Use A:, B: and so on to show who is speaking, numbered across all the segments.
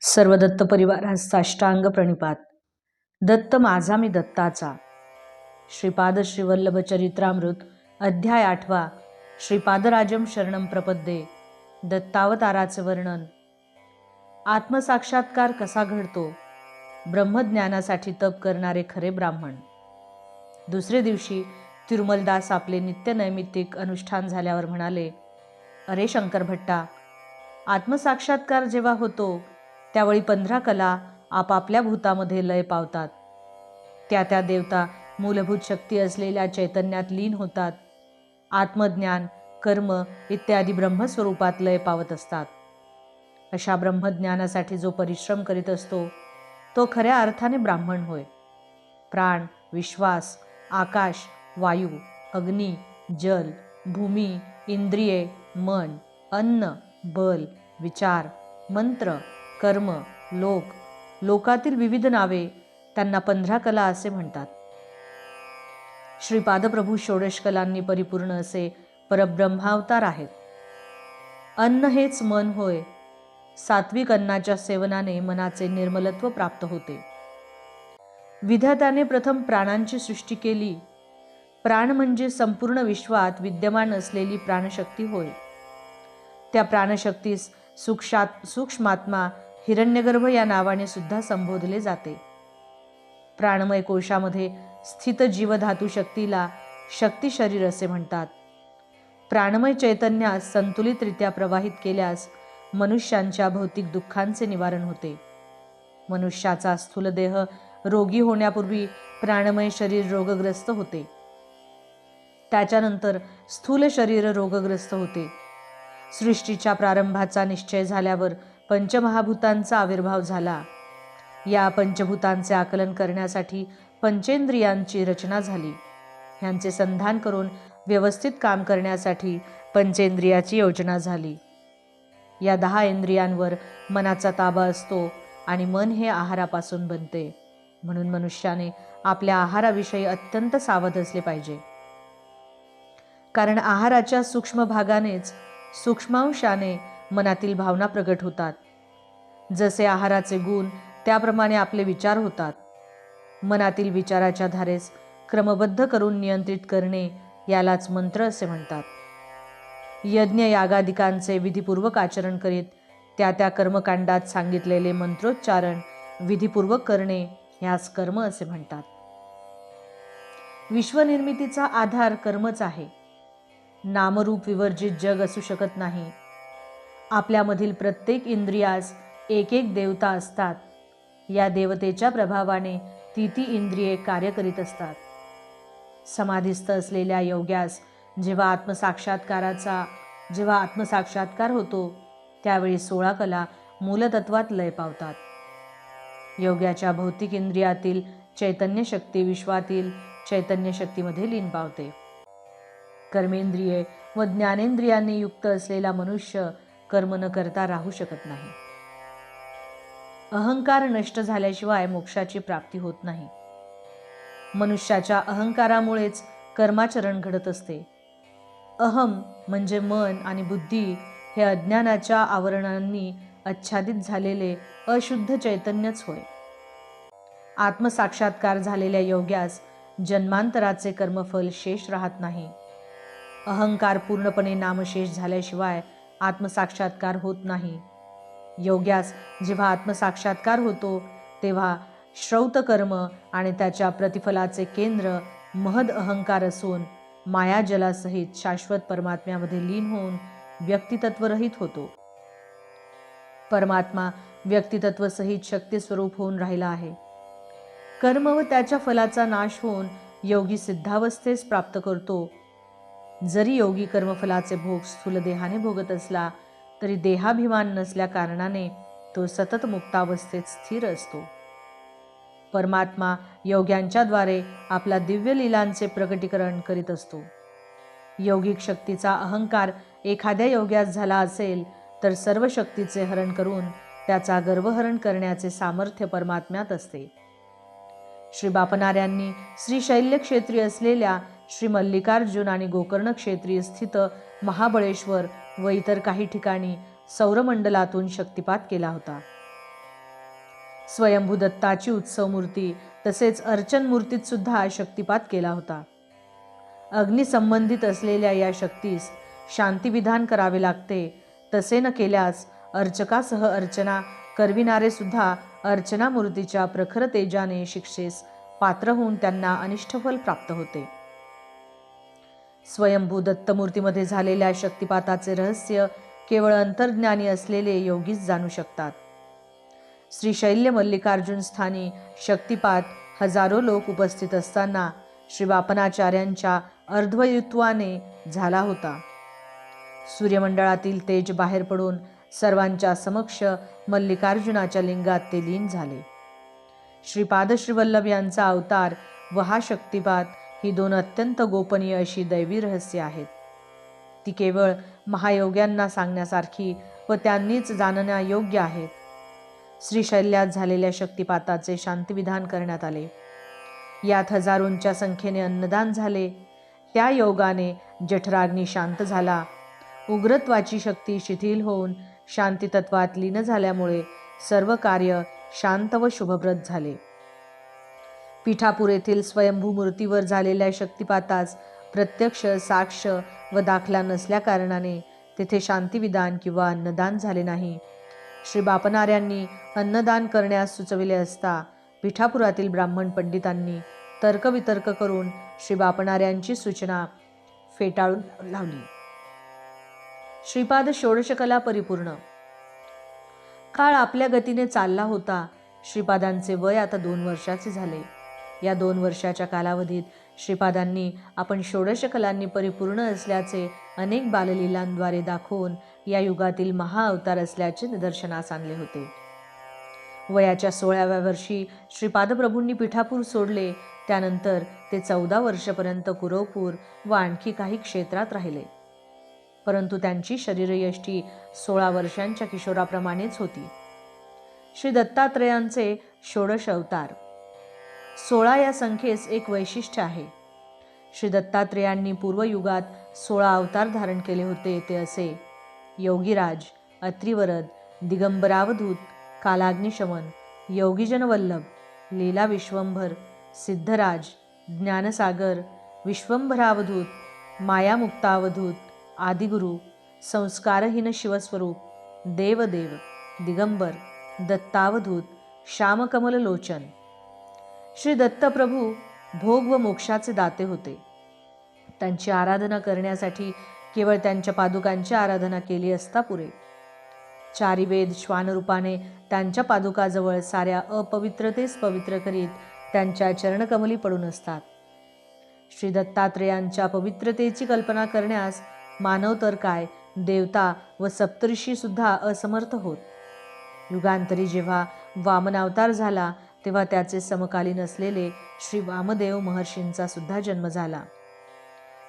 A: सर्व दत्त परिवारास साष्टांग प्रणिपात. दत्त माझा मी दत्ताचा. श्रीपाद श्रीवल्लभ चरित्रामृत अध्याय 8. श्रीपादराजम शरणम प्रपद्ये. दत्तावताराचे वर्णन. आत्मसाक्षात्कार कसा घडतो. ब्रह्मज्ञानासाठी तप करणारे खरे ब्राह्मण. दुसरे दिवशी तिरुमलदास आपले नित्य नैमित्तिक अनुष्ठान झाल्यावर म्हणाले, अरे शंकर भट्टा, आत्मसाक्षात्कार जेव्हा होतो त्यावेळी 15 कला आपापल्या भूतामध्ये लय पावतात. त्या देवता मूलभूत शक्ती असलेल्या चैतन्यात लीन होतात. आत्मज्ञान, कर्म इत्यादी ब्रह्मस्वरूपात लय पावत असतात. अशा ब्रह्मज्ञानासाठी जो परिश्रम करीत असतो तो खऱ्या अर्थाने ब्राह्मण होय. प्राण, विश्वास, आकाश, वायू, अग्नी, जल, भूमी, इंद्रिये, मन, अन्न, बल, विचार, मंत्र, कर्म, लोक, लोकातील विविध नावे, त्यांना 15 कला असे म्हणतात. श्रीपादप्रभू षोडश कलांनी परिपूर्ण असे परब्रह्मावतार आहेत. अन्न हेच मन होय. सात्विक अन्नाच्या सेवनाने मनाचे निर्मलत्व प्राप्त होते. विधात्याने प्रथम प्राणांची सृष्टी केली. प्राण म्हणजे संपूर्ण विश्वात विद्यमान असलेली प्राणशक्ती होय. त्या प्राणशक्तीस सूक्ष्मात्मा, हिरण्यगर्भ या नावाने सुद्धा संबोधले जाते. प्राणमय कोशामध्ये स्थित जीवधातू शक्तीला शक्ती शरीर असे म्हणतात. प्राणमय चैतन्यास संतुलितरित्या प्रवाहित केल्यास मनुष्यांच्या भौतिक दुःखांचे निवारण होते. मनुष्याचा स्थूल देह रोगी होण्यापूर्वी प्राणमय शरीर रोगग्रस्त होते. त्याच्यानंतर स्थूल शरीर रोगग्रस्त होते. सृष्टीच्या प्रारंभाचा निश्चय झाल्यावर पंचमहाभूतांचा आविर्भाव झाला. या पंचभूतांचे आकलन करण्यासाठी पंचेंद्रियांची रचना झाली. ह्यांचे संधान करून व्यवस्थित काम करण्यासाठी पंचेंद्रियाची योजना झाली. या 10 इंद्रियांवर मनाचा ताबा असतो आणि मन हे आहारापासून बनते. म्हणून मनुष्याने आपल्या आहाराविषयी अत्यंत सावध असले पाहिजे. कारण आहाराच्या सूक्ष्म भागानेच सूक्ष्मांशाने मनातील भावना प्रगट होतात. जसे आहाराचे गुण त्याप्रमाणे आपले विचार होतात. मनातील विचाराच्या धारेस क्रमबद्ध करून नियंत्रित करणे यालाच मंत्र असे म्हणतात. यज्ञ यागादिकांचे विधिपूर्वक आचरण करीत त्या कर्मकांडात सांगितलेले मंत्रोच्चारण विधिपूर्वक करणे ह्यास कर्म असे म्हणतात. विश्वनिर्मितीचा आधार कर्मच आहे. नामरूप विवर्जित जग असू शकत नाही. आपल्यामधील प्रत्येक इंद्रियास एक देवता असतात. या देवतेच्या प्रभावाने ती इंद्रिये कार्य करीत असतात. समाधीस्थ असलेल्या योग्यास जेव्हा आत्मसाक्षात्कार होतो त्यावेळी 16 कला मूलतत्वात लय पावतात. योग्याच्या भौतिक इंद्रियातील चैतन्य शक्ती विश्वातील चैतन्य शक्तीमध्ये लीन पावते. कर्मेंद्रिये व ज्ञानेंद्रियांनी युक्त असलेला मनुष्य कर्म न करता राहू शकत नाही. अहंकार नष्ट झाल्याशिवाय मोक्षाची प्राप्ती होत नाही. मनुष्याच्या अहंकारामुळेच कर्माचरण घडत असते. अहम म्हणजे मन आणि बुद्धी हे अज्ञानाच्या आवरणांनी आच्छादित झालेले अशुद्ध चैतन्यच होय. आत्मसाक्षात्कार झालेल्या योग्यास जन्मांतराचे कर्मफल शेष राहत नाही. अहंकार पूर्णपणे नामशेष झाल्याशिवाय आत्मसाक्षात्कार होत नाही. योग्यास जेव्हा आत्मसाक्षात्कार होतो तेव्हा श्रौत कर्म आणि त्याच्या प्रतिफलाचे केंद्र महद अहंकार असून मायाजलासहित शाश्वत परमात्म्यामध्ये लीन होऊन व्यक्तितत्वरहित होतो. परमात्मा व्यक्तितत्वसहित शक्तिस्वरूप होऊन राहिला आहे. कर्म व त्याच्या फलाचा नाश होऊन योगी सिद्धावस्थेस प्राप्त करतो. जरी योगी कर्मफलाचे भोग स्थूल देहाने भोगत असला तरी देहाभिमान नसल्या कारणाने तो सतत मुक्तावस्थेत स्थिर असतो. परमात्मा योग्यांच्याद्वारे आपला दिव्य लीलांचे प्रकटीकरण करीत असतो. योगिक शक्तीचा अहंकार एखाद्या योग्यास झाला असेल तर सर्व शक्तीचे हरण करून त्याचा गर्वहरण करण्याचे सामर्थ्य परमात्म्यात असते. श्री बापनाऱ्यांनी श्रीशैल्य क्षेत्री असलेल्या श्री मल्लिकार्जुन आणि गोकर्ण क्षेत्री स्थित महाबळेश्वर व इतर काही ठिकाणी सौरमंडलातून शक्तिपात केला होता. स्वयंभू दत्ताची उत्सव मूर्ती तसेच अर्चन मूर्तीत सुद्धा शक्तिपात केला होता. अग्निसंबंधित असलेल्या या शक्तीस शांतिविधान करावे लागते. तसे न केल्यास अर्चकासह अर्चना करविणारे सुद्धा अर्चना मूर्तीच्या प्रखर तेजाने शिक्षेस पात्र होऊन त्यांना अनिष्ट फल प्राप्त होते. स्वयंभू दत्तमूर्तीमध्ये झालेल्या शक्तिपाताचे रहस्य केवळ अंतर्ज्ञानी असलेले योगीच जाणू शकतात. श्रीशैल्य मल्लिकार्जुन स्थानी शक्तिपात हजारो लोक उपस्थित असताना श्री बापनाचार्यांच्या अर्धवयुत्वाने झाला होता. सूर्यमंडळातील तेज बाहेर पडून सर्वांच्या समक्ष मल्लिकार्जुनाच्या लिंगात ते लीन झाले. श्रीपाद श्रीवल्लभ यांचा अवतार व हा शक्तिपात ही दोन अत्यंत गोपनीय अशी दैवी रहस्य आहेत. ती केवळ महायोग्यांना सांगण्यासारखी व त्यांनीच जाणण्यायोग्य आहेत. श्रीशैल्यात झालेल्या शक्तिपाताचे शांतिविधान करण्यात आले. यात हजारोंच्या संख्येने अन्नदान झाले. त्या योगाने जठराग्नी शांत झाला. उग्रत्वाची शक्ती शिथिल होऊन शांतितत्वात लीन झाल्यामुळे सर्व कार्य शांत व शुभप्रद झाले. पिठापूर येथील स्वयंभू मूर्तीवर झालेल्या शक्तिपातास प्रत्यक्ष साक्ष व दाखला नसल्या कारणाने तेथे शांतिविधान किंवा अन्नदान झाले नाही. श्री बापनाऱ्यांनी अन्नदान करण्यास सुचविले असता पिठापुरातील ब्राह्मण पंडितांनी तर्कवितर्क करून श्री बापनाऱ्यांची सूचना फेटाळून लावली. श्रीपाद षोडशकला परिपूर्ण. काळ आपल्या गतीने चालला होता. श्रीपादांचे वय आता 2 वर्षाचे झाले. या 2 वर्षाच्या कालावधीत श्रीपादांनी आपण षोडशकलांनी परिपूर्ण असल्याचे अनेक बाललीलांद्वारे दाखवून या युगातील महाअवतार असल्याचे निदर्शनास आणले होते. वयाच्या 16व्या वर्षी श्रीपादप्रभूंनी पिठापूर सोडले. त्यानंतर ते 14 वर्षपर्यंत कुरवपूर व आणखी काही क्षेत्रात राहिले. परंतु त्यांची शरीरयष्टी 16 वर्षांच्या किशोराप्रमाणेच होती. श्री दत्तात्रेयांचे षोडश अवतार. 16 या संख्येस एक वैशिष्ट्य आहे. श्री दत्तात्रेयांनी पूर्वयुगात 16 अवतार धारण केले होते. ते असे: योगीराज, अत्रिवरद, दिगंबरावधूत, कालाग्निशमन, योगीजनवल्लभ, लीला विश्वंभर, सिद्धराज, ज्ञानसागर, विश्वंभरावधूत, मायामुक्तावधूत, आदिगुरु, संस्कारहीन शिवस्वरूप, देवदेव, दिगंबर, दत्तावधूत, श्यामकमल लोचन. श्री दत्तप्रभू भोग व मोक्षाचे दाते होते. त्यांची आराधना करण्यासाठी केवळ त्यांच्या पादुकांची आराधना केली असता पुरे. 4 वेद श्वानरूपाने त्यांच्या पादुकाजवळ साऱ्या अपवित्रतेस पवित्र करीत त्यांच्या चरणकमली पडून असतात. श्री दत्तात्रेयांच्या पवित्रतेची कल्पना करण्यास मानव तर काय, देवता व सप्तऋषी सुद्धा असमर्थ होत. युगांतरी जेव्हा वामनावतार झाला तेव्हा त्याचे समकालीन असलेले श्री वामदेव महर्षींचा सुद्धा जन्म झाला.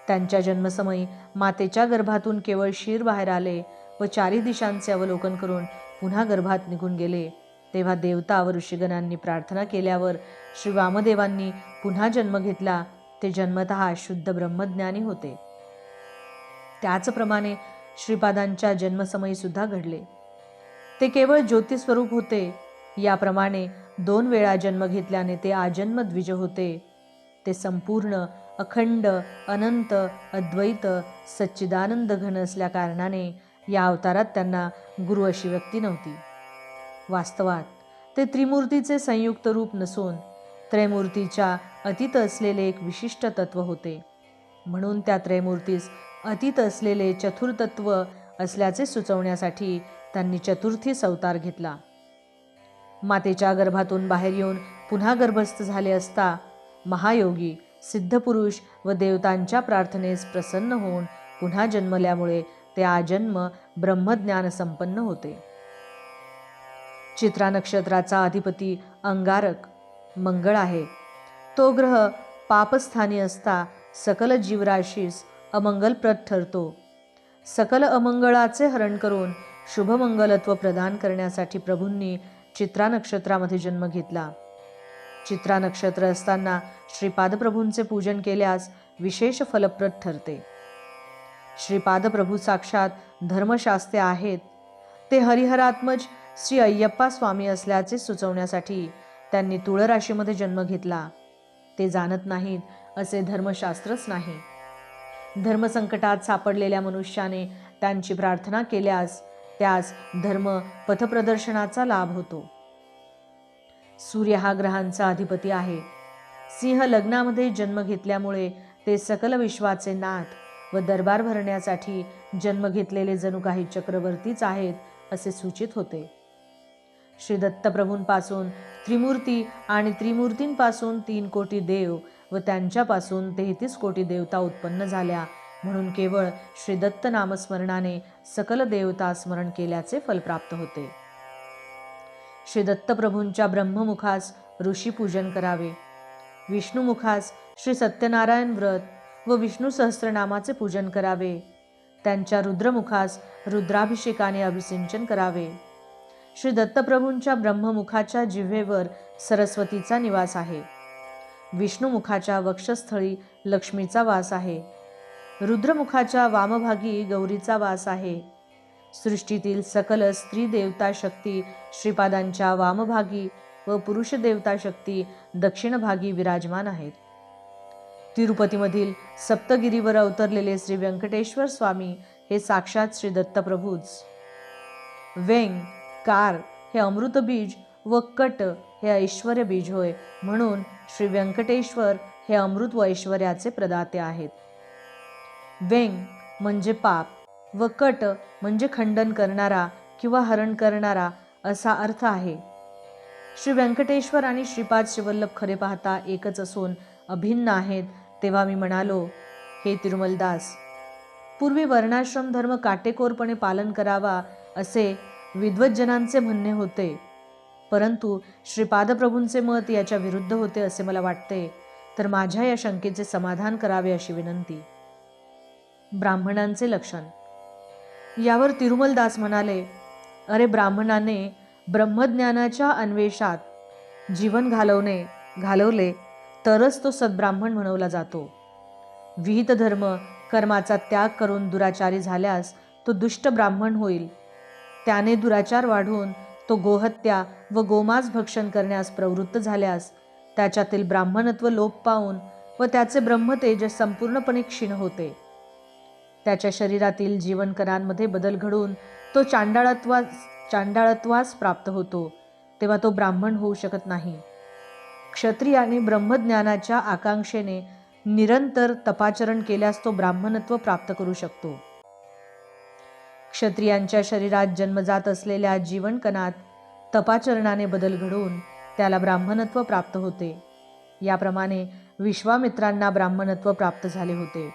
A: त्यांच्या जन्मसमयी मातेच्या गर्भातून केवळ क्षीर बाहेर आले व 4 दिशांचे अवलोकन करून पुन्हा गर्भात निघून गेले. तेव्हा देवता व ऋषीगणांनी प्रार्थना केल्यावर श्री वामदेवांनी पुन्हा जन्म घेतला. ते जन्मतः शुद्ध ब्रह्मज्ञानी होते. त्याचप्रमाणे श्रीपादांच्या जन्मसमयी सुद्धा घडले. ते केवळ ज्योतिस्वरूप होते. याप्रमाणे 2 वेळा जन्म घेतल्याने ते आजन्म द्विज होते. ते संपूर्ण, अखंड, अनंत, अद्वैत, सच्चिदानंद घन असल्या कारणाने या अवतारात त्यांना गुरु अशी व्यक्ती नव्हती. वास्तवात ते त्रिमूर्तीचे संयुक्त रूप नसून त्रैमूर्तीच्या अतीत असलेले एक विशिष्ट तत्व होते. म्हणून त्या त्रैमूर्तीस अतीत असलेले चतुर्तत्व असल्याचे सुचवण्यासाठी त्यांनी चतुर्थीस अवतार घेतला. मातेच्या गर्भातून बाहेर येऊन पुन्हा गर्भस्थ झाले असता महायोगी, सिद्धपुरुष व देवतांच्या प्रार्थनेस प्रसन्न होऊन पुन्हा जन्मल्यामुळे ते आजन्म ब्रह्मज्ञान संपन्न होते. चित्रा नक्षत्राचा अधिपती अंगारक मंगळ आहे. तो ग्रह पापस्थानी असता सकल जीवराशीस अमंगलप्रद ठरतो. सकल अमंगळाचे हरण करून शुभमंगलत्व प्रदान करण्यासाठी प्रभूंनी चित्रा नक्षत्रामध्ये जन्म घेतला. चित्रा नक्षत्र असताना श्रीपादप्रभूंचे पूजन केल्यास विशेष फलप्रद ठरते. श्रीपादप्रभू साक्षात धर्मशास्त्रे आहेत. ते हरिहरात्मज श्री अय्यप्पा स्वामी असल्याचे सुचवण्यासाठी त्यांनी तुळ राशीमध्ये जन्म घेतला. ते जाणत नाहीत असे धर्मशास्त्रच नाही. धर्मसंकटात सापडलेल्या मनुष्याने त्यांची प्रार्थना केल्यास त्यास धर्म पथप्रदर्शनाचा लाभ होतो. सूर्य हा ग्रहांचा अधिपती आहे. सिंह लग्नामध्ये जन्म घेतल्यामुळे ते सकल विश्वाचे नाथ व दरबार भरण्यासाठी जन्म घेतलेले जणू काही चक्रवर्तीच आहेत असे सूचित होते. श्री दत्तप्रभूंपासून त्रिमूर्ती आणि त्रिमूर्तींपासून 3 कोटी देव व त्यांच्यापासून 33 कोटी देवता उत्पन्न झाल्या म्हणून केवळ श्री दत्त नामस्मरणाने सकल देवता स्मरण केल्याचे फल प्राप्त होते. श्री दत्तप्रभूंच्या ब्रह्ममुखास ऋषी पूजन करावे. विष्णुमुखास श्री सत्यनारायण व्रत व विष्णू सहस्त्रनामाचे पूजन करावे. त्यांच्या रुद्रमुखास रुद्राभिषेकाने अभिसिंचन करावे. श्री दत्तप्रभूंच्या ब्रह्ममुखाच्या जिव्हेवर सरस्वतीचा निवास आहे. विष्णुमुखाच्या वक्षस्थळी लक्ष्मीचा वास आहे. रुद्रमुखाच्या वामभागी गौरीचा वास आहे. सृष्टीतील सकल स्त्री देवता शक्ती श्रीपादांच्या वामभागी व पुरुष देवता शक्ती दक्षिण भागी विराजमान आहेत. तिरुपतीमधील सप्तगिरीवर अवतरलेले श्री व्यंकटेश्वर स्वामी हे साक्षात श्री दत्तप्रभूच. वेंग कार हे अमृत बीज व कट हे ऐश्वर्य बीज होय, म्हणून श्री व्यंकटेश्वर हे अमृत व ऐश्वर्याचे प्रदाते आहेत. वेंग म्हणजे पाप व कट म्हणजे खंडन करणारा किंवा हरण करणारा असा अर्थ आहे. श्री व्यंकटेश्वर आणि श्रीपाद शिवल्लभ खरे पाहता एकच असून अभिन्न आहेत. तेव्हा मी म्हणालो, हे तिरुमलदास, पूर्वी वर्णाश्रम धर्म काटेकोरपणे पालन करावा असे विद्वज्जनांचे म्हणणे होते, परंतु श्रीपादप्रभूंचे मत याच्या विरुद्ध होते असे मला वाटते. तर माझ्या या शंकेचे समाधान करावे अशी विनंती. ब्राह्मणांचे लक्षण. यावर तिरुमलदास म्हणाले, अरे ब्राह्मणाने ब्रह्मज्ञानाच्या अन्वेषात जीवन घालवले तरच तो सद्ब्राह्मण म्हणवला जातो. विहित धर्म कर्माचा त्याग करून दुराचारी झाल्यास तो दुष्ट ब्राह्मण होईल. त्याने दुराचार वाढून तो गोहत्या व गोमांस भक्षण करण्यास प्रवृत्त झाल्यास त्याच्यातील ब्राह्मणत्व लोप पावून व त्याचे ब्रह्मतेज संपूर्णपणे क्षीण होते. त्याच्या शरीरातील जीवनकणांमध्ये बदल घडून तो चांडाळत्वास प्राप्त होतो. तेव्हा तो ब्राह्मण होऊ शकत नाही. क्षत्रियाने ब्रह्मज्ञानाच्या आकांक्षेने निरंतर तपाचरण केल्यास तो ब्राह्मणत्व प्राप्त करू शकतो. क्षत्रियांच्या शरीरात जन्मजात असलेल्या जीवनकणात तपाचरणाने बदल घडून त्याला ब्राह्मणत्व प्राप्त होते. याप्रमाणे विश्वामित्रांना ब्राह्मणत्व प्राप्त झाले होते.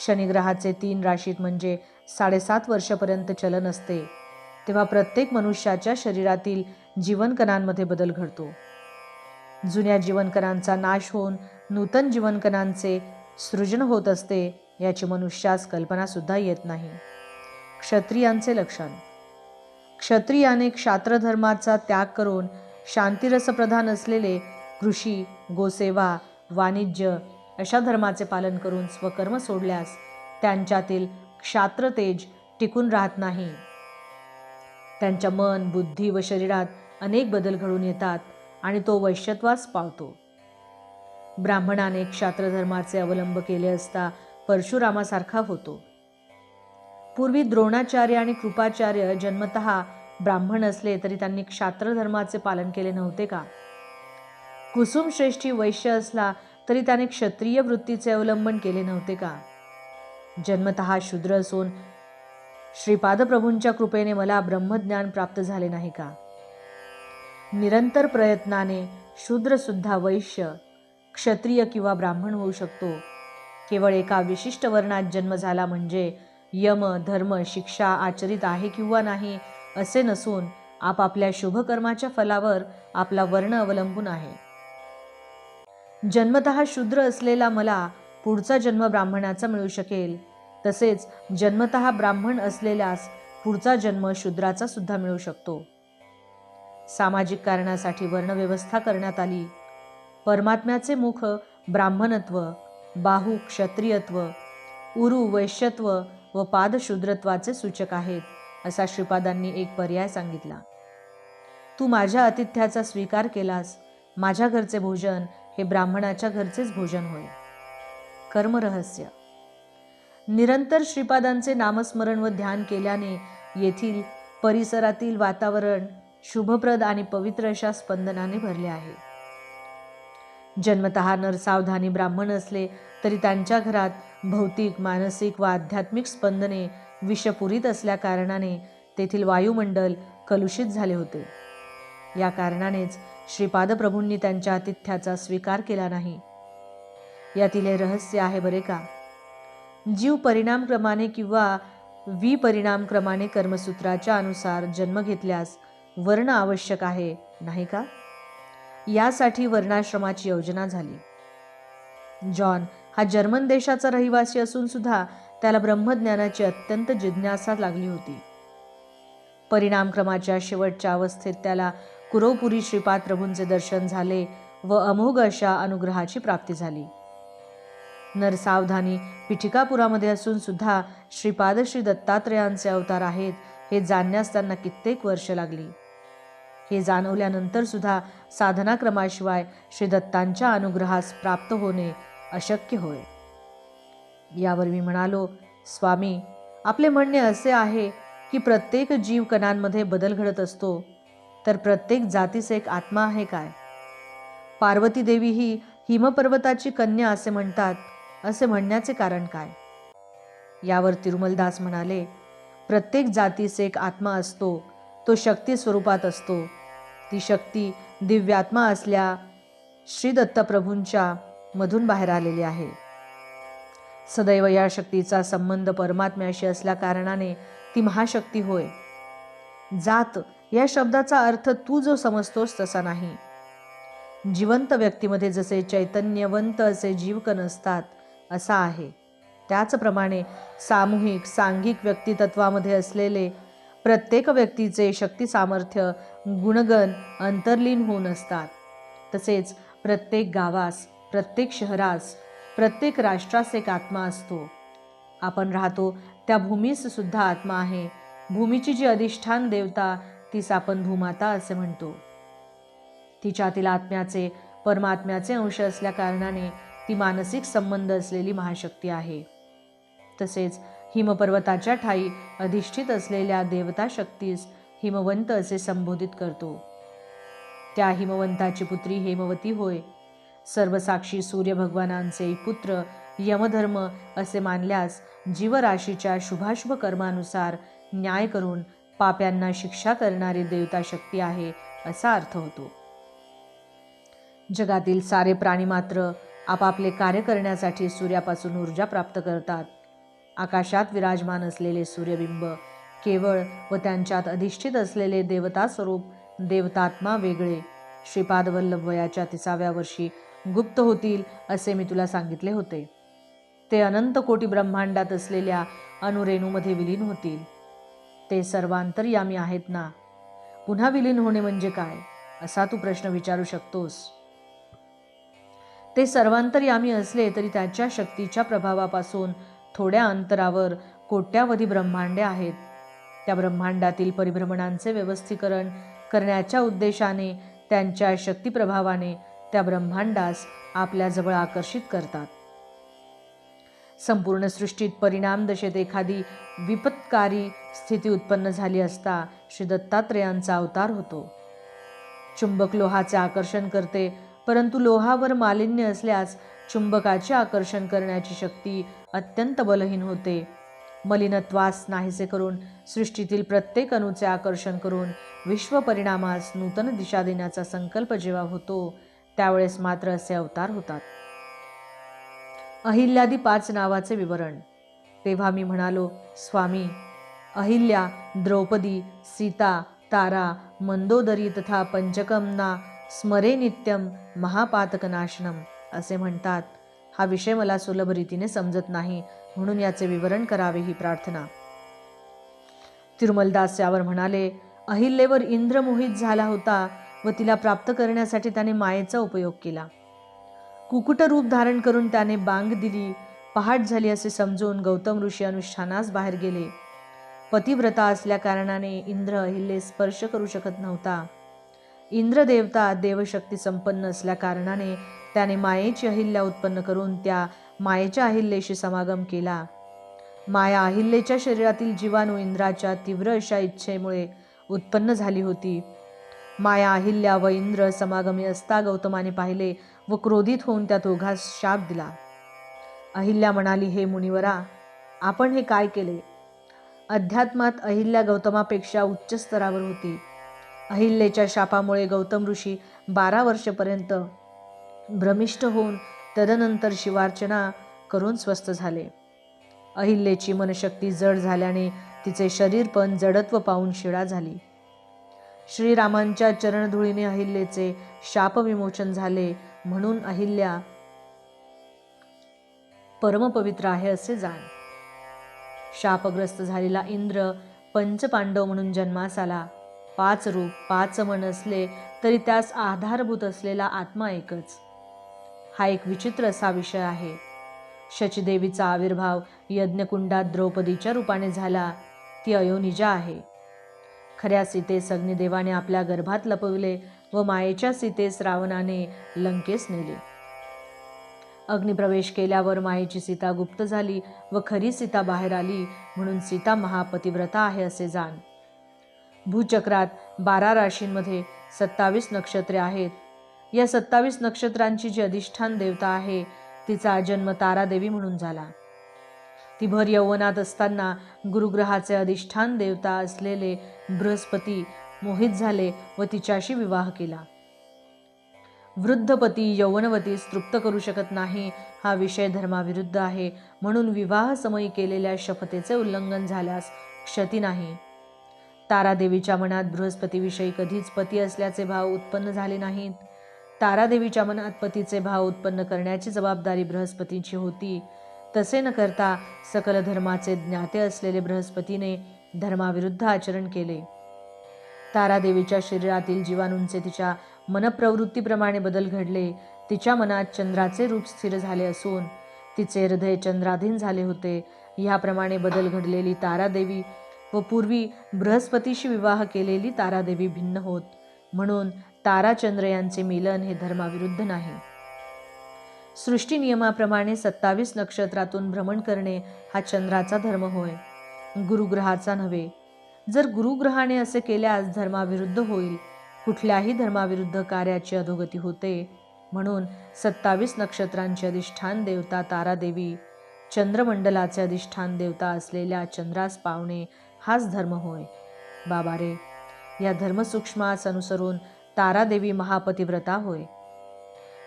A: शनिग्रहाचे 3 राशीत म्हणजे 7.5 वर्षापर्यंत चलन असते, तेव्हा प्रत्येक मनुष्याच्या शरीरातील जीवनकणांमध्ये बदल घडतो. जुन्या जीवनकणांचा नाश होऊन नूतन जीवनकणांचे सृजन होत असते, याची मनुष्यास कल्पनासुद्धा येत नाही. क्षत्रियांचे लक्षण. क्षत्रियाने क्षात्रधर्माचा त्याग करून शांतिरसप्रधान असलेले कृषी, गोसेवा, वाणिज्य अशा धर्माचे पालन करून स्वकर्म सोडल्यास त्यांच्यातील क्षात्रतेज टिकून राहत नाही. त्यांच्या मन, बुद्धी व शरीरात अनेक बदल घडून येतात आणि तो वैश्यत्वास पावतो. ब्राह्मणाने क्षात्रधर्माचे अवलंब केले असता परशुरामासारखा होतो. पूर्वी द्रोणाचार्य आणि कृपाचार्य जन्मतः ब्राह्मण असले तरी त्यांनी क्षात्रधर्माचे पालन केले नव्हते का? कुसुमश्रेष्ठी वैश्य असला तरी त्याने क्षत्रिय वृत्तीचे अवलंबन केले नव्हते का? जन्मतः शूद्र असून श्रीपादप्रभूंच्या कृपेने मला ब्रह्मज्ञान प्राप्त झाले नाही का? निरंतर प्रयत्नाने शूद्रसुद्धा वैश्य, क्षत्रिय किंवा ब्राह्मण होऊ शकतो. केवळ एका विशिष्ट वर्णात जन्म झाला म्हणजे यम, धर्म, शिक्षा आचरित आहे किंवा नाही असे नसून आपापल्या शुभकर्माच्या फलावर आपला वर्ण अवलंबून आहे. जन्मतः शूद्र असलेला मला पुढचा जन्म ब्राह्मणाचा मिळू शकेल, तसेच जन्मतः ब्राह्मण असलेल्यास पुढचा जन्म शूद्राचा सुद्धा मिळू शकतो. सामाजिक कारणासाठी वर्णव्यवस्था करण्यात आली. परमात्म्याचे मुख ब्राह्मणत्व, बाहू क्षत्रियत्व, उरू वैश्यत्व व पाद शूद्रत्वाचे सूचक आहेत असा श्रीपादांनी एक पर्याय सांगितला. तू माझ्या आतिथ्याचा स्वीकार केलास. माझ्या घरचे भोजन हे ब्राह्मणाच्या घरचेच भोजन होय. कर्मरहस्य. निरंतर श्रीपादांचे नामस्मरण व ध्यान केल्याने येथील परिसरातील वातावरण शुभप्रद आणि पवित्र अशा स्पंदनाने भरले आहे. जन्मतः नरसावधानी ब्राह्मण असले तरी त्यांच्या घरात भौतिक, मानसिक व आध्यात्मिक स्पंदने विषपुरीत असल्या कारणाने तेथील वायुमंडल कलुषित झाले होते. या कारणानेच श्रीपाद प्रभूंनी त्यांच्या आतिथ्याचा स्वीकार केला नाही. यातील हे रहस्य आहे बरे का. जीव परिणामक्रमाने किंवा विपरिणामक्रमाने कर्मसूत्राच्या अनुसार जन्म घेतल्यास वर्ण आवश्यक आहे, नाही का. यासाठी वर्णाश्रमाची योजना झाली. जॉन हा जर्मन देशाचा रहिवासी असून सुद्धा त्याला ब्रह्मज्ञानाची अत्यंत जिज्ञासा लागली होती. परिणामक्रमाच्या शेवटच्या अवस्थेत त्याला कुरवपुरी श्रीपाद प्रभूंचे दर्शन झाले व अमोघ अशा अनुग्रहाची प्राप्ती झाली. नरसावधानी पिठिकापुरामध्ये असून सुद्धा श्रीपाद श्री दत्तात्रेयांचे अवतार आहेत हे जाणण्यास त्यांना कित्येक वर्ष लागली. हे जाणवल्यानंतर सुद्धा साधनाक्रमाशिवाय श्री दत्तांच्या अनुग्रहास प्राप्त होणे अशक्य होय. यावर मी म्हणालो, स्वामी, आपले म्हणणे असे आहे की प्रत्येक जीव कणांमध्ये बदल घडत असतो, तर प्रत्येक जातीस एक आत्मा आहे काय. पार्वती देवी ही हिमपर्वताची कन्या असे म्हणतात, असे म्हणण्याचे कारण काय. यावर तिरुमलदास म्हणाले, प्रत्येक जातीस एक आत्मा असतो, तो शक्ती स्वरूपात असतो. ती शक्ती दिव्यात्मा असल्या श्री दत्तप्रभूंच्या मधून बाहेर आलेली आहे. सदैव या शक्तीचा संबंध परमात्म्याशी असल्या कारणाने ती महाशक्ती होय. जात या शब्दाचा अर्थ तू जो समजतोस तसा नाही. जिवंत व्यक्तीमध्ये जसे चैतन्यवंत असे जीवकण असतात असा आहे. त्याचप्रमाणे सामूहिक सांघिक व्यक्तितत्वामध्ये असलेले प्रत्येक व्यक्तीचे शक्ती सामर्थ्य गुणगण अंतर्लीन होऊन असतात. तसेच प्रत्येक गावास, प्रत्येक शहरास, प्रत्येक राष्ट्रास एक आत्मा असतो. आपण राहतो त्या भूमीस सुद्धा आत्मा आहे. भूमीची जी अधिष्ठान देवता तीस आपण भूमाता असे म्हणतो. तिच्यातील आत्म्याचे परमात्म्याचे अंश असल्या कारणाने ती मानसिक संबंध असलेली महाशक्ती आहे. तसेच हिमपर्वताच्या ठाई अधिष्ठित असलेल्या देवता शक्तीस हिमवंत असे संबोधित करतो. त्या हिमवंताची पुत्री हेमवती होय. सर्वसाक्षी सूर्य भगवानांचे पुत्र यमधर्म असे मानल्यास जीवराशीच्या शुभाशुभ कर्मानुसार न्याय करून पाप्यांना शिक्षा करणारी देवता शक्ती आहे असा अर्थ होतो. जगातील सारे प्राणी मात्र आपापले कार्य करण्यासाठी सूर्यापासून ऊर्जा प्राप्त करतात. आकाशात विराजमान असलेले सूर्यबिंब केवळ व त्यांच्यात अधिष्ठित असलेले देवता स्वरूप देवतात्मा वेगळे श्रीपाद वल्लभ वयाच्या 30व्या वर्षी गुप्त होतील असे मी तुला सांगितले होते. ते अनंत कोटी ब्रह्मांडात असलेल्या अणुरेणूमध्ये विलीन होतील. ते सर्वांतर्यामी आहेत ना. पुन्हा विलीन होणे म्हणजे काय असा तू प्रश्न विचारू शकतोस. ते सर्वांतर्यामी असले तरी त्याच्या शक्तीच्या प्रभावापासून थोड्या अंतरावर कोट्यावधी ब्रह्मांडे आहेत. त्या ब्रह्मांडातील परिभ्रमणांचे व्यवस्थीकरण करण्याच्या उद्देशाने त्यांच्या शक्तिप्रभावाने त्या ब्रह्मांडास आपल्याजवळ आकर्षित करतात. संपूर्ण सृष्टीत परिणाम दशेत एखादी विपत्कारी स्थिती उत्पन्न झाली असता श्री दत्तात्रेयांचा अवतार होतो. चुंबक लोहाचे आकर्षण करते, परंतु लोहावर मालिन्य असल्यास चुंबकाचे आकर्षण करण्याची शक्ती अत्यंत बलहीन होते. मलिनत्वास नाहीसे करून सृष्टीतील प्रत्येक अणूचे आकर्षण करून विश्व परिणामास नूतन दिशा देण्याचा संकल्प जेव्हा होतो त्यावेळेस मात्र असे अवतार होतात. अहिल्यादी 5 नावाचे विवरण. तेव्हा मी म्हणालो, स्वामी, अहिल्या, द्रौपदी, सीता, तारा, मंदोदरी तथा पंचकमना स्मरे नित्यम महापातकनाशनम असे म्हणतात. हा विषय मला सुलभ रीतीने समजत नाही, म्हणून याचे विवरण करावे ही प्रार्थना. तिरुमलदास यावर म्हणाले, अहिल्येवर इंद्र मोहित झाला होता व तिला प्राप्त करण्यासाठी त्याने मायेचा उपयोग केला. कुकुट रूप धारण करून त्याने बांग दिली. पहाट झाली असे समजून गौतम ऋषी अनुष्ठानास बाहेर गेले. पतिव्रता असल्या कारणाने इंद्र अहिल्येस स्पर्श करू शकत नव्हता. इंद्र देवता देवशक्ती संपन्न असल्या कारणाने त्याने मायेची अहिल्या उत्पन्न करून त्या मायेच्या अहिल्येशी समागम केला. माया अहिल्येच्या शरीरातील जीवाणू इंद्राच्या तीव्र अशा इच्छेमुळे उत्पन्न झाली होती. माया अहिल्या व इंद्र समागमी असता गौतमाने पाहिले व क्रोधित होऊन त्या दोघांस शाप दिला. अहिल्या म्हणाली, हे मुनिवरा, आपण हे काय केले? अध्यात्मात अहिल्या गौतमापेक्षा उच्च स्तरावर होती. अहिल्येच्या शापामुळे गौतम ऋषी 12 वर्षपर्यंत भ्रमिष्ट होऊन तदनंतर शिवार्चना करून स्वस्थ झाले. अहिल्येची मनशक्ती जड झाल्याने तिचे शरीर पण जडत्व पाहून शिळा झाली. श्रीरामांच्या चरणधुळीने अहिल्येचे शापविमोचन झाले, म्हणून अहिल्या परमपवित्र आहे असे जाण. शापग्रस्त झालेला इंद्र पंचपांडव म्हणून जन्मास आला. 5 रूप 5 मन असले तरी त्यास आधारभूत असलेला आत्मा एकच. हा एक विचित्र असा विषय आहे. शचीदेवीचा आविर्भाव यज्ञकुंडात द्रौपदीच्या रूपाने झाला. ती अयोनिजा आहे. खऱ्या सीतेस अग्निदेवाने आपल्या गर्भात लपविले व मायेच्या सीतेस रावणाने लंकेस नेले. अग्निप्रवेश केल्यावर मायेची सीता गुप्त झाली व खरी सीता बाहेर आली, म्हणून सीता महापतिव्रता आहे असे जाण. भूचक्रात 12 राशींमध्ये 27 नक्षत्रे आहेत. या 27 नक्षत्रांची जी अधिष्ठान देवता आहे तिचा जन्म तारादेवी म्हणून झाला. ती भर यौवनात असताना गुरुग्रहाचे अधिष्ठान देवता असलेले बृहस्पती मोहित झाले व तिच्याशी विवाह केला. वृद्ध पती यौवनवतीस तृप्त करू शकत नाही हा विषय धर्माविरुद्ध आहे, म्हणून विवाह समयी केलेल्या शपथेचे उल्लंघन झाल्यास क्षती नाही. तारादेवीच्या मनात बृहस्पतीविषयी कधीच पती असल्याचे भाव उत्पन्न झाले नाहीत. तारादेवीच्या मनात पतीचे भाव उत्पन्न करण्याची जबाबदारी बृहस्पतींची होती. तसे न करता सकल धर्माचे ज्ञाते असलेले बृहस्पतीने धर्माविरुद्ध आचरण केले. तारादेवीच्या शरीरातील जीवाणूंचे तिच्या मनप्रवृत्तीप्रमाणे बदल घडले. तिच्या मनात चंद्राचे रूप स्थिर झाले असून तिचे हृदय चंद्राधीन झाले होते. ह्याप्रमाणे बदल घडलेली तारादेवी व पूर्वी बृहस्पतीशी विवाह केलेली तारादेवी भिन्न होत, म्हणून ताराचंद्र यांचे मिलन हे धर्माविरुद्ध नाही. सृष्टी नियमाप्रमाणे 27 नक्षत्रातून भ्रमण करणे हा चंद्राचा धर्म होय, गुरुग्रहाचा नव्हे. जर गुरुग्रहाने असे केल्यास धर्माविरुद्ध होईल. कुठल्याही धर्माविरुद्ध कार्याची अधोगती होते, म्हणून 27 नक्षत्रांची अधिष्ठान देवता तारादेवी चंद्रमंडलाचे अधिष्ठान देवता असलेल्या चंद्रास पावणे हाच धर्म होय. बाबा रे, या धर्मसूक्ष्मास अनुसरून तारादेवी महापतिव्रता होय.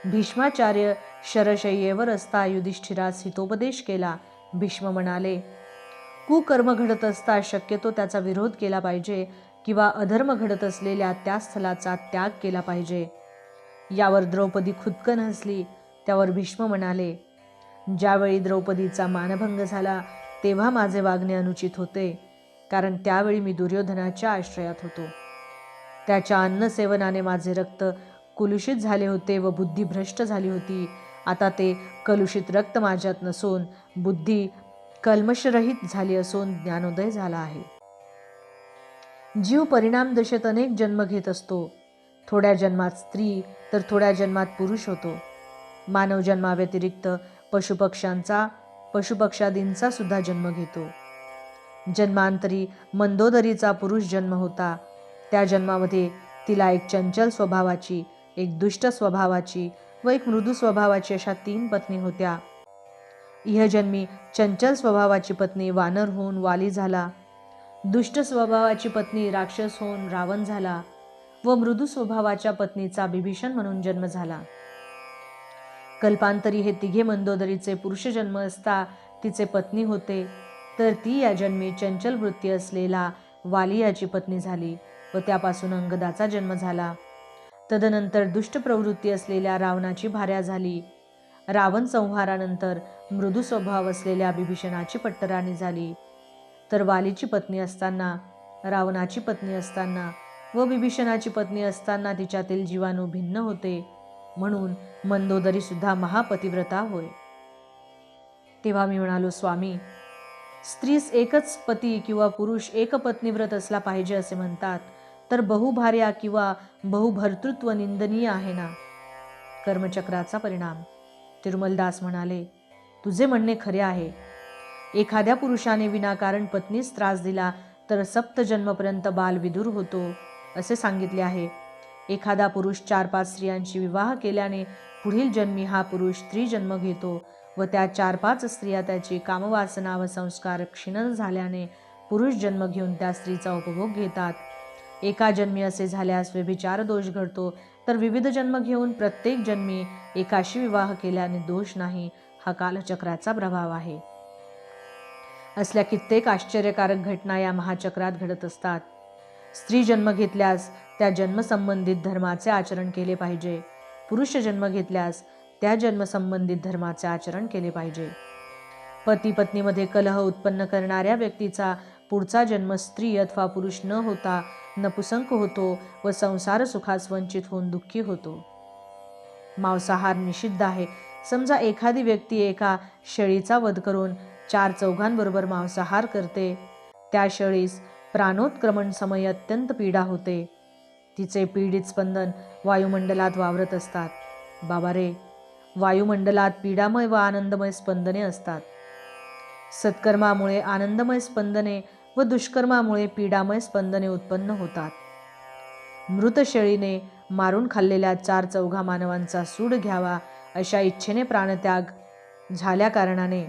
A: भीष्माचार्य शरशय्येवर असता युधिष्ठिरास हितोपदेश केला. भीष्म म्हणाले, कुकर्म घडत असता शक्यतो त्याचा विरोध केला पाहिजे किंवा अधर्म घडत असलेल्या त्या स्थलाचा त्याग केला पाहिजे. यावर द्रौपदी खुदकन हसली. त्यावर भीष्म म्हणाले, ज्यावेळी द्रौपदीचा मानभंग झाला तेव्हा माझे वागणे अनुचित होते, कारण त्यावेळी मी दुर्योधनाच्या आश्रयात होतो. त्याच्या अन्नसेवनाने माझे रक्त कुलुषित झाले होते व बुद्धी भ्रष्ट झाली होती. आता ते कलुषित रक्त माझ्यात नसून बुद्धी कल्मषरहित झाली असून ज्ञानोदय झाला आहे. जीव परिणाम दशेत अनेक जन्म घेत असतो. थोड्या जन्मात स्त्री तर थोड्या जन्मात पुरुष होतो. मानव जन्माव्यतिरिक्त पशुपक्षादींचा सुद्धा जन्म घेतो. जन्मांतरी मंदोदरीचा पुरुष जन्म होता. त्या जन्मामध्ये तिला एक चंचल स्वभावाची, एक दुष्ट स्वभावाची व एक मृदू स्वभावाची अशा 3 पत्नी होत्या. इहजन्मी चंचल स्वभावाची पत्नी वानर होऊन वाली झाला, दुष्ट स्वभावाची पत्नी राक्षस होऊन रावण झाला व मृदू स्वभावाच्या पत्नीचा बिभीषण म्हणून जन्म झाला. कल्पांतरी हे तिघे मंदोदरीचे पुरुष जन्म असता तिचे पत्नी होते, तर ती या जन्मी चंचल वृत्ती असलेला वाली याची पत्नी झाली व त्यापासून अंगदाचा जन्म झाला. तदनंतर दुष्ट प्रवृत्ती असलेल्या रावणाची भार्या झाली. रावण संहारानंतर मृदू स्वभाव असलेल्या बिभीषणाची पट्टराणी झाली. तर वालीची पत्नी असताना, रावणाची पत्नी असताना व बिभीषणाची पत्नी असताना तिच्यातील जीवाणू भिन्न होते, म्हणून मंदोदरी सुद्धा महापतिव्रता होय. तेव्हा मी म्हणालो, स्वामी, स्त्रीस एकच पती किंवा पुरुष एकपत्नीव्रत असला पाहिजे असे म्हणतात, तर बहुभार्या किंवा बहुभर्तृत्व निंदनीय आहे ना. कर्मचक्राचा परिणाम. तिरुमलदास म्हणाले, तुझे म्हणणे खरे आहे. एखाद्या पुरुषाने विनाकारण पत्नीस त्रास दिला तर सप्तजन्मपर्यंत बालविदूर होतो असे सांगितले आहे. एखादा पुरुष 4-5 स्त्रियांशी विवाह केल्याने पुढील जन्मी हा पुरुष स्त्री जन्म घेतो व त्या 4-5 स्त्रिया त्याची कामवासना व संस्कार क्षीण झाल्याने पुरुष जन्म घेऊन त्या स्त्रीचा उपभोग घेतात. एका जन्मी असे झाल्यास व्यभिचार दोष घडतो, तर विविध जन्म घेऊन प्रत्येक जन्मी एकाशी विवाह केल्याने दोष नाही. हा कालचक्राचा प्रभाव आहे. असल्या कित्येक आश्चर्यकारक घटना या महाचक्रात घडत असतात. स्त्री जन्म घेतल्यास त्या जन्मसंबंधित धर्माचे आचरण केले पाहिजे. पुरुष जन्म घेतल्यास त्या जन्मसंबंधित धर्माचे आचरण केले पाहिजे. पती पत्नीमध्ये कलह उत्पन्न करणाऱ्या व्यक्तीचा पुढचा जन्म स्त्री अथवा पुरुष न होता नपुसंक होतो व संसार सुखास वंचित होऊन दुःखी होतो. मांसाहार निषिद्ध आहे. समजा एखादी व्यक्ती एका शेळीचा वध करून 4 चौघांबरोबर मांसाहार करते. त्या शेळीस प्राणोत्क्रमण समयी अत्यंत पीडा होते. तिचे पीडित स्पंदन वायुमंडलात वावरत असतात. बाबा रे, वायुमंडलात पीडामय व आनंदमय स्पंदने असतात. सत्कर्मामुळे आनंदमय स्पंदने व दुष्कर्मामुळे पीडामय स्पंदने उत्पन्न होतात. मृत शेळीने मारून खाल्लेल्या 4 चौघा मानवांचा सूड घ्यावा अशा इच्छेने प्राणत्याग झाल्या कारणाने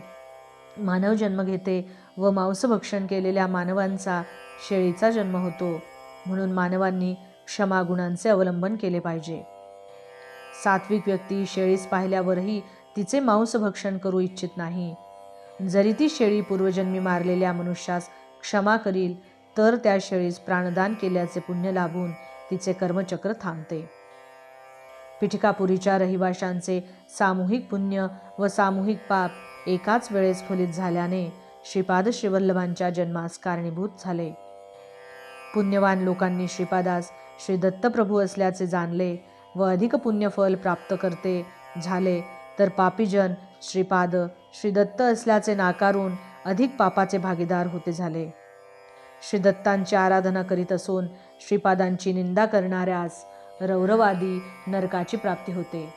A: मानव जन्म घेते व मांसभक्षण केलेल्या मानवांचा शेळीचा जन्म होतो. म्हणून मानवांनी क्षमागुणांचे अवलंबन केले पाहिजे. सात्विक व्यक्ती शेळीस पाहिल्यावरही तिचे मांसभक्षण करू इच्छित नाही. जरी ती शेळी पूर्वजन्मी मारलेल्या मनुष्यास क्षमा करील, तर त्या शेळीस प्राणदान केल्याचे पुण्य लाभून तिचे कर्मचक्र थांबते. पिठिकापुरीच्या रहिवाशांचे सामूहिक पुण्य व सामूहिक पाप एकाच वेळेस फलित झाल्याने श्रीपाद श्रीवल्लभांच्या जन्मास कारणीभूत झाले. पुण्यवान लोकांनी श्रीपादास श्री दत्तप्रभू असल्याचे जाणले व अधिक पुण्यफल प्राप्त करते झाले, तर पापीजन श्रीपाद श्री दत्त असल्याचे नाकारून अधिक पापाचे भागीदार होते झाले. श्री दत्तांची आराधना करीत असून श्रीपादांची निंदा करणाऱ्यास रौरवादी नरकाची प्राप्ती होते.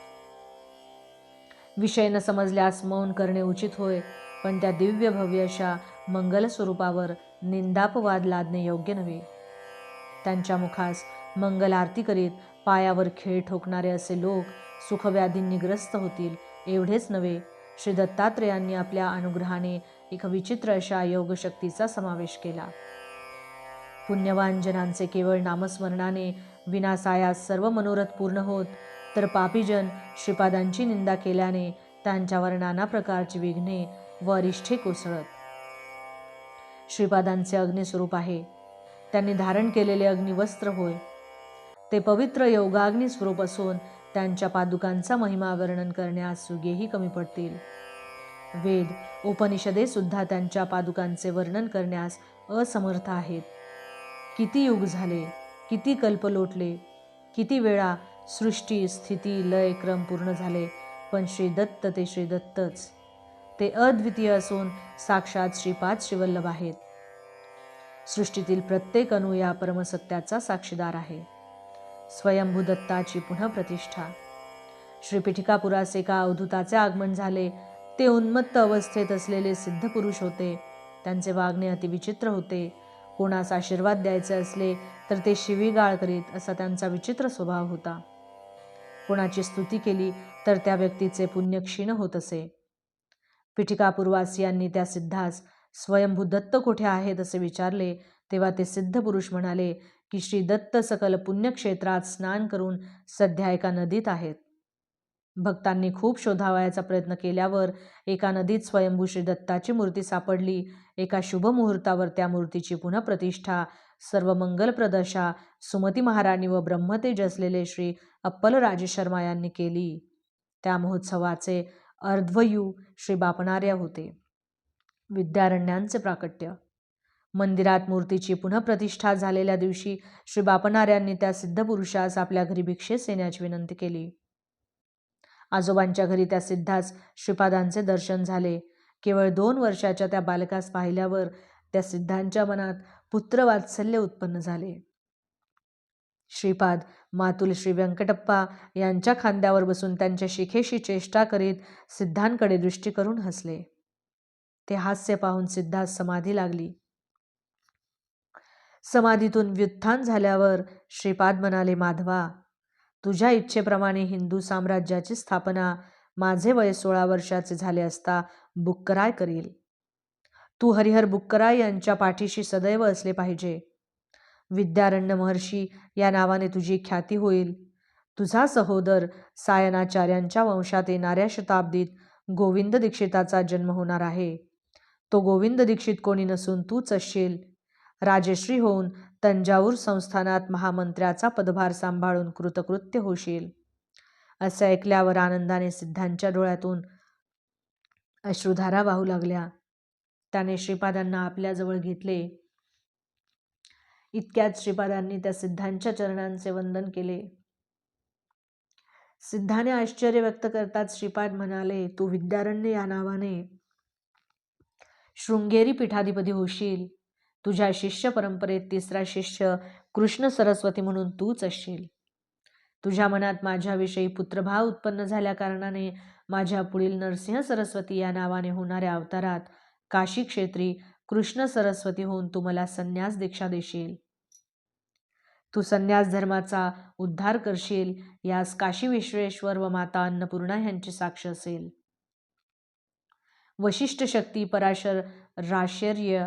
A: विषय न समजल्यास मौन करणे उचित होय, पण त्या दिव्य भव्य अशा मंगल स्वरूपावर निंदापवाद लादणे योग्य नव्हे. त्यांच्या मुखास मंगल आरती करीत पायावर खेळ ठोकणारे असे लोक सुखव्याधींनी ग्रस्त होतील. एवढेच नव्हे, श्री दत्तात्रेयांनी आपल्या अनुग्रहाने एक विचित्र अशा योगशक्तीचा समावेश केला. पुण्यवान जनांचे केवळ नामस्मरणाने विनासायास सर्व मनोरथ पूर्ण होत, तर पापीजन श्रीपादांची निंदा केल्याने त्यांच्यावर नाना प्रकारची विघ्ने व अरिष्ठे कोसळत. श्रीपादांचे अग्निस्वरूप आहे. त्यांनी धारण केलेले अग्निवस्त्र होय. ते पवित्र योगाग्नी स्वरूप असून त्यांच्या पादुकांचा महिमा वर्णन करण्यास सुगेही कमी पडतील. वेद उपनिषदे सुद्धा त्यांच्या पादुकांचे वर्णन करण्यास असमर्थ आहेत. किती युग झाले, किती कल्प लोटले, किती वेळा सृष्टी स्थिती लय क्रम पूर्ण झाले, पण श्री दत्त ते श्री दत्तच. ते अद्वितीय असून साक्षात श्रीपाद श्रीवल्लभ आहेत. सृष्टीतील प्रत्येक अणु या परमसत्याचा साक्षीदार आहे. स्वयंभू दत्ताची पुनः प्रतिष्ठा. श्री पिठिकापुरास एका अवधूताचे आगमन झाले. ते उन्मत्त अवस्थेत असलेले सिद्ध पुरुष होते. त्यांचे वागणे अतिविचित्र होते. कोणास आशीर्वाद द्यायचे असले तर ते शिवीगाळ करीत असा त्यांचा विचित्र स्वभाव होता. कोणाची स्तुती केली तर त्या व्यक्तीचे पुण्य क्षीण होत असे. पिठिकापूरवासियांनी त्या सिद्धास स्वयंभू दत्त कुठे आहेत असे विचारले, तेव्हा ते सिद्ध पुरुष म्हणाले की श्री दत्त सकल पुण्यक्षेत्रात स्नान करून सध्या एका नदीत आहेत. भक्तांनी खूप शोधावयाचा प्रयत्न केल्यावर एका नदीत स्वयंभू श्री दत्ताची मूर्ती सापडली. एका शुभ मुहूर्तावर त्या मूर्तीची पुनः प्रतिष्ठा सर्व मंगलप्रद अशा सुमती महाराणी व ब्रह्मतेज असलेले श्री अप्पल राजशर्मा यांनी केली. त्या महोत्सवाचे अर्ध्वयू श्री बापणार्या होते. विद्यारण्यांचे प्राकट्य. मंदिरात मूर्तीची पुनः प्रतिष्ठा झालेल्या दिवशी श्री बापणार्यांनी त्या सिद्ध पुरुषास आपल्या घरी भिक्षेस येण्याची विनंती केली. आजोबांच्या घरी त्या सिद्धास श्रीपादांचे दर्शन झाले. केवळ 2 वर्षाच्या त्या बालकास पाहिल्यावर त्या सिद्धांच्या मनात पुत्रवात्सल्य उत्पन्न झाले. श्रीपाद मातुल श्री व्यंकटप्पा यांच्या खांद्यावर बसून त्यांच्या शिखेशी चेष्टा करीत सिद्धांकडे दृष्टी करून हसले. ते हास्य पाहून सिद्धास समाधी लागली. समाधीतून व्युत्थान झाल्यावर श्रीपाद म्हणाले, माधवा, तुझ्या इच्छेप्रमाणे हिंदू साम्राज्याची स्थापना माझे वय 16 वर्षाचे झाले असता बुक्कराय करील. तू हरिहर बुक्कराय यांच्या पाठीशी सदैव असले पाहिजे. विद्यारण्य महर्षी या नावाने तुझी ख्याती होईल. तुझा सहोदर सायनाचार्यांच्या वंशात येणाऱ्या शताब्दीत गोविंद दीक्षिताचा जन्म होणार आहे. तो गोविंद दीक्षित कोणी नसून तूच असशील. राजश्री होऊन तंजाऊर संस्थानात महामंत्र्याचा पदभार सांभाळून कृतकृत्य होशील. असे ऐकल्यावर आनंदाने सिद्धांच्या डोळ्यातून अश्रुधारा वाहू लागल्या. त्याने श्रीपादांना आपल्याजवळ घेतले. इतक्यात श्रीपादांनी त्या सिद्धांच्या चरणांचे वंदन केले. सिद्धाने आश्चर्य व्यक्त करतात श्रीपाद म्हणाले, तू विद्यारण्य या नावाने शृंगेरी पीठाधिपती होशील. तुझ्या शिष्य परंपरेत तिसरा शिष्य कृष्ण सरस्वती म्हणून तूच असशील. तुझ्या मनात माझ्याविषयी पुत्रभाव उत्पन्न झाल्या कारणाने माझ्या पुढील नरसिंह सरस्वती या नावाने होणाऱ्या अवतारात काशी क्षेत्री कृष्ण सरस्वती होऊन तू मला संन्यास दीक्षा देशील. तू संन्यास धर्माचा उद्धार करशील यास काशी विश्वेश्वर व माता अन्नपूर्णा यांची साक्ष असेल. वशिष्ठ शक्ती, पराशर राशर्य,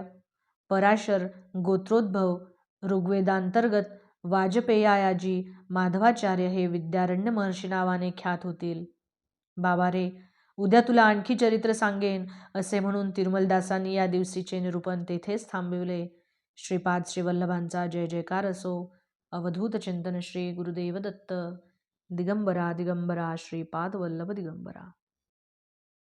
A: पराशर गोत्रोद्भव, ऋग्वेदांतर्गत वाजपेयाजी, माधवाचार्य हे विद्यारण्य महर्षी नावाने ख्यात होतील. बाबा रे, उद्या तुला आणखी चरित्र सांगेन असे म्हणून तिरुमलदासांनी या दिवशीचे निरूपण तेथेच थांबविले. श्रीपाद श्रीवल्लभांचा जय जयकार असो. अवधूत चिंतन श्री गुरुदेव दत्त. दिगंबरा दिगंबरा श्रीपाद वल्लभ दिगंबरा.